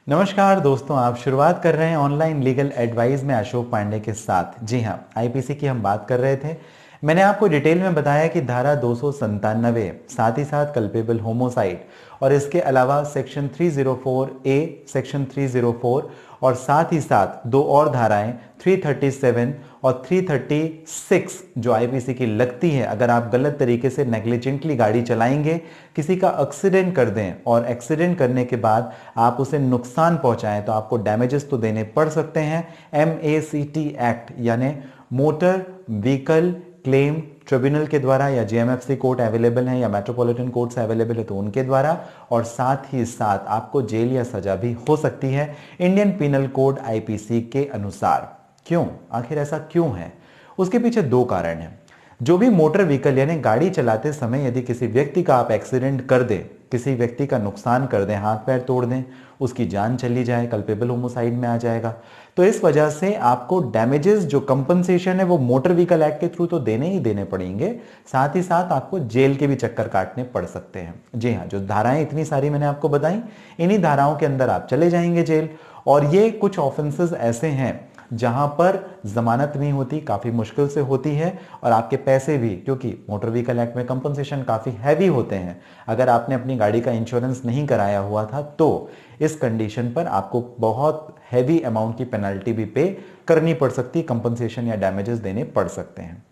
नमस्कार दोस्तों, आप शुरुआत कर रहे हैं ऑनलाइन लीगल एडवाइस में अशोक पांडे के साथ। जी हाँ, आईपीसी की हम बात कर रहे थे। मैंने आपको डिटेल में बताया कि धारा 297, साथ ही साथ कल्पेबल होमोसाइड और इसके अलावा सेक्शन 304 ए, सेक्शन 304 और साथ ही साथ दो और धाराएं 337 और 336 जो आईपीसी की लगती है। अगर आप गलत तरीके से नेग्लिजेंटली गाड़ी चलाएंगे, किसी का एक्सीडेंट कर दें और एक्सीडेंट करने के बाद आप उसे नुकसान पहुंचाएं तो आपको डैमेजेस तो देने पड़ सकते हैं। MACT एक्ट यानी मोटर व्हीकल क्लेम ट्रिब्यूनल के द्वारा, या जेएमएफसी कोर्ट अवेलेबल है या मेट्रोपॉलिटन कोर्ट्स अवेलेबल है तो उनके द्वारा, और साथ ही साथ आपको जेल या सजा भी हो सकती है इंडियन पीनल कोड आईपीसी के अनुसार। क्यों, आखिर ऐसा क्यों है? उसके पीछे दो कारण हैं। जो भी मोटर व्हीकल यानी गाड़ी चलाते समय यदि किसी व्यक्ति का आप एक्सीडेंट कर दें, किसी व्यक्ति का नुकसान कर दें, हाथ पैर तोड़ दें, उसकी जान चली जाए, कल्पेबल होमोसाइड में आ जाएगा। तो इस वजह से आपको डैमेजेस जो कंपनसेशन है वो मोटर व्हीकल एक्ट के थ्रू तो देने ही देने पड़ेंगे, साथ ही साथ आपको जेल के भी चक्कर काटने पड़ सकते हैं। जी हाँ, जो धाराएं इतनी सारी मैंने आपको बताई, इन्हीं धाराओं के अंदर आप चले जाएंगे जेल। और ये कुछ ऑफेंसेस ऐसे हैं जहां पर जमानत नहीं होती, काफी मुश्किल से होती है, और आपके पैसे भी, क्योंकि मोटर व्हीकल एक्ट में कंपनसेशन काफी हैवी होते हैं। अगर आपने अपनी गाड़ी का इंश्योरेंस नहीं कराया हुआ था तो इस कंडीशन पर आपको बहुत हैवी अमाउंट की पेनल्टी भी पे करनी पड़ सकती, कंपनसेशन या डैमेजेस देने पड़ सकते हैं।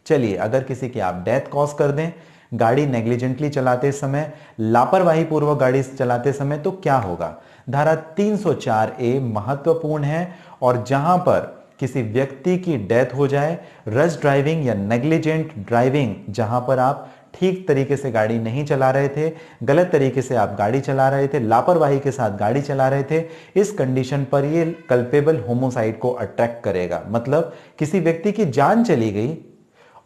चलिए, अगर किसी की आप डेथ कॉज कर दें गाड़ी नेग्लिजेंटली चलाते समय, लापरवाही पूर्वक गाड़ी चलाते समय, तो क्या होगा? धारा 304 ए महत्वपूर्ण है, और जहां पर किसी व्यक्ति की डेथ हो जाए, रश ड्राइविंग या नेग्लिजेंट ड्राइविंग, जहां पर आप ठीक तरीके से गाड़ी नहीं चला रहे थे, गलत तरीके से आप गाड़ी चला रहे थे, लापरवाही के साथ गाड़ी चला रहे थे, इस कंडीशन पर ये कल्पेबल होमोसाइड को अट्रैक्ट करेगा। मतलब किसी व्यक्ति की जान चली गई,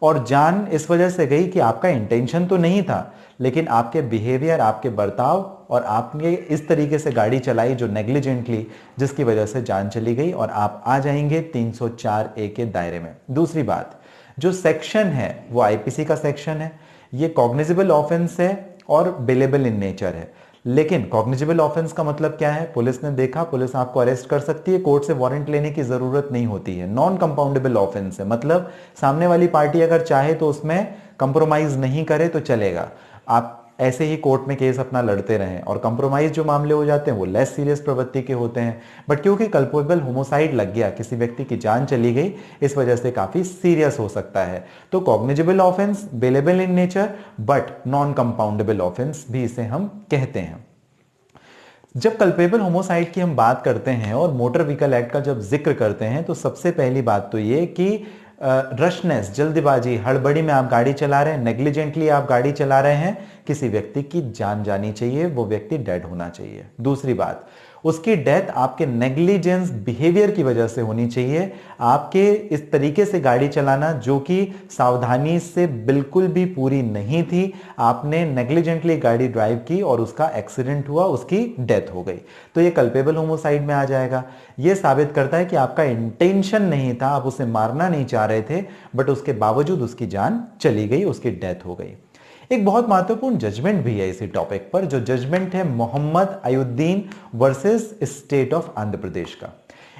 और जान इस वजह से गई कि आपका इंटेंशन तो नहीं था, लेकिन आपके बिहेवियर, आपके बर्ताव और आपने इस तरीके से गाड़ी चलाई जो नेग्लिजेंटली, जिसकी वजह से जान चली गई, और आप आ जाएंगे 304 ए के दायरे में। दूसरी बात, जो सेक्शन है वो आईपीसी का सेक्शन है, ये कॉग्निजेबल ऑफेंस है और बेलेबल इन नेचर है। लेकिन कॉग्निजेबल ऑफेंस का मतलब क्या है? पुलिस ने देखा, पुलिस आपको अरेस्ट कर सकती है, कोर्ट से वारंट लेने की जरूरत नहीं होती है। नॉन कंपाउंडेबल ऑफेंस है, मतलब सामने वाली पार्टी अगर चाहे तो उसमें कंप्रोमाइज नहीं करे तो चलेगा। आप ऐसे ही कोर्ट में केस अपना लड़ते रहें, और कंप्रोमाइज जो मामले हो जाते हैं वो लेस सीरियस प्रवृत्ति के होते हैं। बट क्योंकि कल्पेबल होमोसाइड लग गया, किसी व्यक्ति की जान चली गई, इस वजह से काफी सीरियस हो सकता है। तो cognizable offence, bailable in nature, but non compoundable offence भी इसे हम कहते हैं। जब कल्पेबल होमोसाइड की हम बात करते हैं और मोटर व्हीकल एक्ट का जब जिक्र करते हैं, तो सबसे पहली बात तो ये कि रशनेस, जल्दबाजी, हड़बड़ी में आप गाड़ी चला रहे हैं, नेग्लिजेंटली आप गाड़ी चला रहे हैं, किसी व्यक्ति की जान जानी चाहिए, वो व्यक्ति डेड होना चाहिए। दूसरी बात, उसकी डेथ आपके नेग्लिजेंस बिहेवियर की वजह से होनी चाहिए। आपके इस तरीके से गाड़ी चलाना जो कि सावधानी से बिल्कुल भी पूरी नहीं थी, आपने नेग्लिजेंटली गाड़ी ड्राइव की और उसका एक्सीडेंट हुआ, उसकी डेथ हो गई, तो ये कल्पेबल होमोसाइड में आ जाएगा। ये साबित करता है कि आपका इंटेंशन नहीं था, आप उसे मारना नहीं चाह रहे थे, बट उसके बावजूद उसकी जान चली गई, उसकी डेथ हो गई। एक बहुत महत्वपूर्ण जजमेंट भी है इसी टॉपिक पर, जो जजमेंट है Mohammad Ayuddin versus state of Andhra Pradesh का।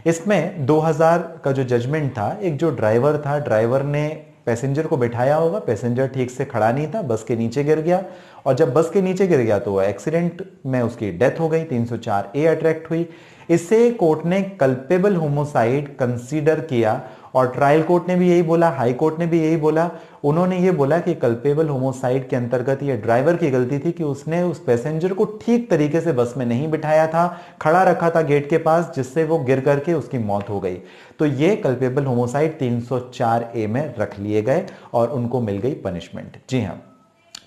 इसमें 2000 का जो जजमेंट था, एक जो ड्राइवर था, ड्राइवर ने पैसेंजर को बैठाया होगा, पैसेंजर ठीक से खड़ा नहीं था, बस के नीचे गिर गया, और जब बस के नीचे गिर गया तो एक्सीडेंट में उसकी डेथ हो गई, 304 ए अट्रैक्ट हुई। इससे कोर्ट ने कल्पेबल होमोसाइड कंसीडर किया, और ट्रायल कोर्ट ने भी यही बोला, हाई कोर्ट ने भी यही बोला। उन्होंने ये बोला कि कल्पेबल होमोसाइड के अंतर्गत ये ड्राइवर की गलती थी कि उसने उस पैसेंजर को ठीक तरीके से बस में नहीं बिठाया था, खड़ा रखा था गेट के पास, जिससे वो गिर करके उसकी मौत हो गई। तो ये कल्पेबल होमोसाइड 304 ए में रख लिए गए और उनको मिल गई पनिशमेंट। जी हाँ।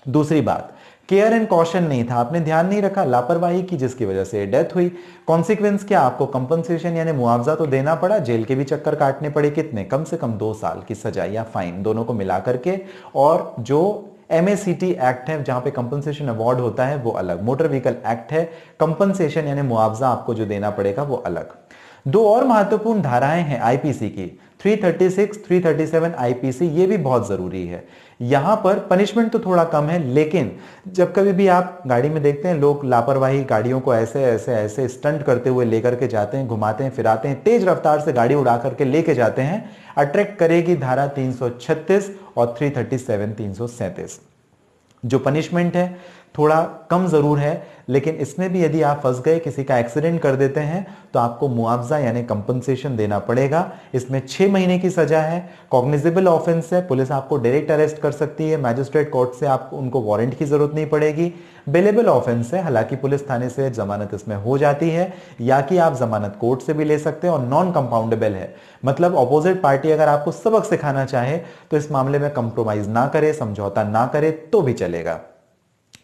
दूसरी बात, केयर एंड कॉशन नहीं था, आपने ध्यान नहीं रखा, लापरवाही की, जिसकी वजह से डेथ हुई। कॉन्सिक्वेंस क्या? आपको कंपनसेशन यानी मुआवजा तो देना पड़ा, जेल के भी चक्कर काटने पड़े, कितने? कम से कम 2 साल की सजा या फाइन, दोनों को मिला करके। और जो MACT एक्ट है जहां पे कंपनसेशन अवार्ड होता है वो अलग, मोटर व्हीकल एक्ट है, कंपनसेशन यानी मुआवजा आपको जो देना पड़ेगा वो अलग। दो और महत्वपूर्ण धाराएं हैं आईपीसी की, 336, 337 आईपीसी ये भी बहुत जरूरी है। यहां पर पनिशमेंट तो थोड़ा कम है, लेकिन जब कभी भी आप गाड़ी में देखते हैं लोग लापरवाही गाड़ियों को ऐसे ऐसे ऐसे स्टंट करते हुए लेकर के जाते हैं, घुमाते हैं फिराते हैं, तेज रफ्तार से गाड़ी उड़ा करके लेके जाते हैं, अट्रैक्ट करेगी धारा 336 और 337, 337। जो पनिशमेंट है थोड़ा कम जरूर है, लेकिन इसमें भी यदि आप फंस गए, किसी का एक्सीडेंट कर देते हैं, तो आपको मुआवजा यानी कंपनसेशन देना पड़ेगा। इसमें 6 महीने की सजा है, कॉग्निजेबल ऑफेंस है, पुलिस आपको डायरेक्ट अरेस्ट कर सकती है, मैजिस्ट्रेट कोर्ट से आपको उनको वारंट की जरूरत नहीं पड़ेगी। बेलेबल ऑफेंस है, हालांकि पुलिस थाने से जमानत इसमें हो जाती है, या कि आप जमानत कोर्ट से भी ले सकते हैं, और नॉन कंपाउंडेबल है, मतलब ऑपोजिट पार्टी अगर आपको सबक सिखाना चाहे तो इस मामले में कंप्रोमाइज ना करे, समझौता ना करे तो भी चलेगा।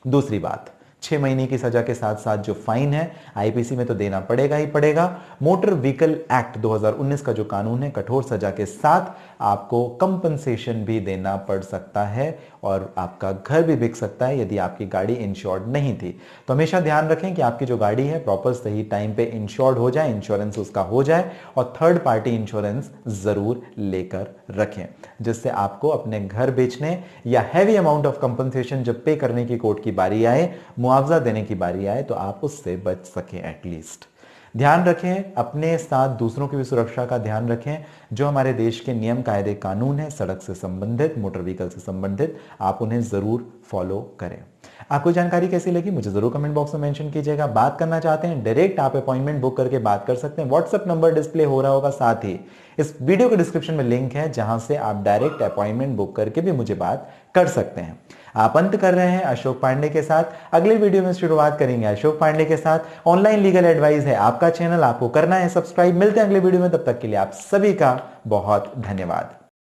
दूसरी बात, 6 महीने की सजा के साथ साथ जो फाइन है आईपीसी में तो देना पड़ेगा ही पड़ेगा। मोटर व्हीकल एक्ट 2019 का जो कानून है, कठोर सजा के साथ आपको कंपनसेशन भी देना पड़ सकता है, और आपका घर भी बिक सकता है यदि आपकी गाड़ी इंश्योर्ड नहीं थी। तो हमेशा ध्यान रखें कि आपकी जो गाड़ी है प्रॉपर सही टाइम पे इंश्योर्ड हो जाए, इंश्योरेंस उसका हो जाए, और थर्ड पार्टी इंश्योरेंस जरूर लेकर रखें, जिससे आपको अपने घर बेचने या हैवी अमाउंट ऑफ कंपनसेशन जब पे करने की कोर्ट की बारी आए, मुआवजा देने की बारी आए, तो आप उससे बच सकें एटलीस्ट। ध्यान रखें, अपने साथ दूसरों की भी सुरक्षा का ध्यान रखें। जो हमारे देश के नियम कायदे कानून है सड़क से संबंधित, मोटर व्हीकल से संबंधित, आप उन्हें जरूर फॉलो करें। आपको जानकारी कैसी लगी मुझे जरूर कमेंट बॉक्स में मेंशन कीजिएगा। बात करना चाहते हैं डायरेक्ट आप अपॉइंटमेंट बुक करके बात कर सकते हैं। व्हाट्सएप नंबर डिस्प्ले हो रहा होगा, साथ ही इस वीडियो के डिस्क्रिप्शन में लिंक है जहां से आप डायरेक्ट अपॉइंटमेंट बुक करके भी मुझे बात कर सकते हैं। आप अंत कर रहे हैं अशोक पांडे के साथ। अगले वीडियो में शुरुआत करेंगे अशोक पांडे के साथ। ऑनलाइन लीगल एडवाइस है आपका चैनल, आपको करना है सब्सक्राइब। मिलते हैं अगले वीडियो में, तब तक के लिए आप सभी का बहुत धन्यवाद।